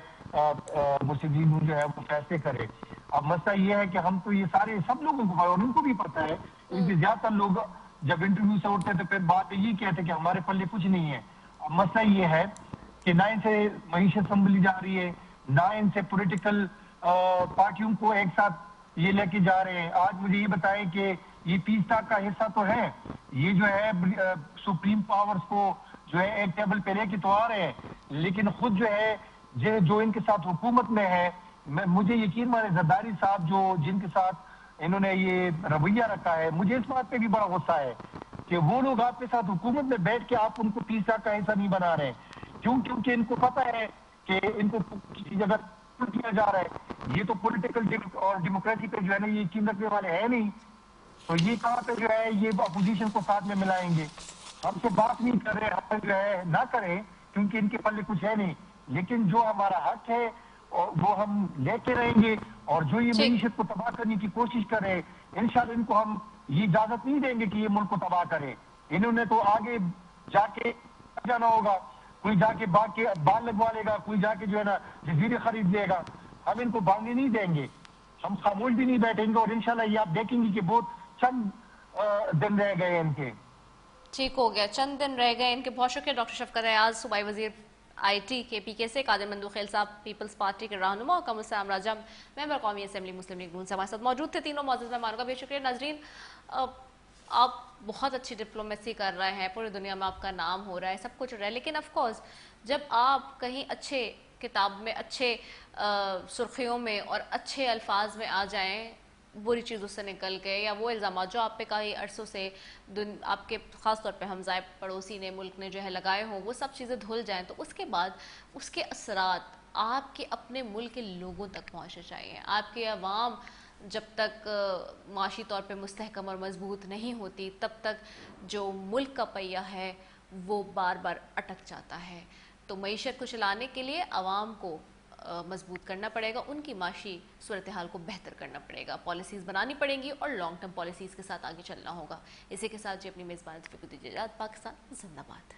D: مسلم جو ہے وہ فیصلے کرے. اب مسئلہ یہ ہے کہ ہم تو یہ سارے سب لوگوں کو, اور ان کو بھی پتا ہے, ان کے زیادہ تر لوگ جب انٹرویو سے اٹھتے تو پھر بات یہ کہتے کہ ہمارے پلے کچھ نہیں ہے. اب مسئلہ یہ ہے کہ نہ ان سے معیشت سنبھلی جا رہی ہے, نہ ان سے پولیٹیکل پارٹیوں کو ایک ساتھ یہ لے کے جا رہے ہیں. آج مجھے یہ بتائیں کہ یہ پیس ٹاک کا حصہ تو ہے, یہ جو ہے سپریم پاورز کو جو ہے ایک ٹیبل پہ لے کے تو آ رہے ہیں, لیکن خود جو ہے جو ان کے ساتھ حکومت میں ہے, مجھے یقین مانے زرداری صاحب جو جن کے ساتھ انہوں نے یہ رویہ رکھا ہے, مجھے اس بات پہ بھی بڑا غصہ ہے کہ وہ لوگ آپ کے ساتھ حکومت میں بیٹھ کے آپ ان کو پیس ٹاک کا حصہ نہیں بنا رہے. کیونکہ ان کو پتہ ہے کہ ان کو کسی جگہ کیا جا رہا ہے, یہ تو پولیٹیکل اور ڈیموکریسی پہ جو ہے نا یہ یقین رکھنے والے ہیں نہیں, تو یہ کہاں پہ جو ہے یہ اپوزیشن کو ساتھ میں ملائیں گے. ہم سے بات نہیں کر رہے, ہم جو ہے نہ کریں کیونکہ ان کے پلے کچھ ہے نہیں, لیکن جو ہمارا حق ہے وہ ہم لے کے رہیں گے, اور جو یہ معیشت کو تباہ کرنے کی کوشش کرے انشاءاللہ ان کو ہم یہ اجازت نہیں دیں گے کہ یہ ملک کو تباہ کرے. انہوں نے تو آگے جا کے جانا ہوگا, کوئی جا کے بال لگوا لے گا, کوئی جا کے جو ہے نا جزیرے خرید لے گا. ہم ان کو بانگنے نہیں دیں گے, ہم خاموش بھی نہیں بیٹھیں گے, اور انشاءاللہ یہ آپ دیکھیں گے کہ بہت چند دن رہ گئے ان کے.
B: ٹھیک ہو گیا, چند دن رہ گئے ان کے. بہت شکریہ ڈاکٹر شفقت ایاز, صوبائی وزیر آئی ٹی کے پی کے سے, قادر مندوخیل صاحب پیپلز پارٹی کے رہنما, اور قمر السلام راجہ ممبر قومی اسمبلی مسلم لیگ نون سے ہمارے ساتھ موجود تھے. تینوں معزز مہمانوں کا بھی شکریہ. ناظرین, آپ بہت اچھی ڈپلومیسی کر رہے ہیں, پوری دنیا میں آپ کا نام ہو رہا ہے, سب کچھ ہو رہا ہے, لیکن آف کورس جب آپ کہیں اچھے کتاب میں, اچھے سرخیوں میں اور اچھے الفاظ میں آ جائیں بری چیزوں سے نکل کے, یا وہ الزامات جو آپ پہ کئی عرصوں سے آپ کے خاص طور پہ ہمسائے پڑوسی نے, ملک نے جو ہے لگائے ہوں, وہ سب چیزیں دھل جائیں, تو اس کے بعد اس کے اثرات آپ کے اپنے ملک کے لوگوں تک پہنچنے چاہیے. آپ کی عوام جب تک معاشی طور پہ مستحکم اور مضبوط نہیں ہوتی, تب تک جو ملک کا پہیہ ہے وہ بار بار اٹک جاتا ہے. تو معیشت کو چلانے کے لیے عوام کو مضبوط کرنا پڑے گا, ان کی معاشی صورتحال کو بہتر کرنا پڑے گا, پالیسیز بنانی پڑیں گی, اور لانگ ٹرم پالیسیز کے ساتھ آگے چلنا ہوگا. اسی کے ساتھ جی اپنی میزبان سے دیجیے. پاکستان زندہ باد.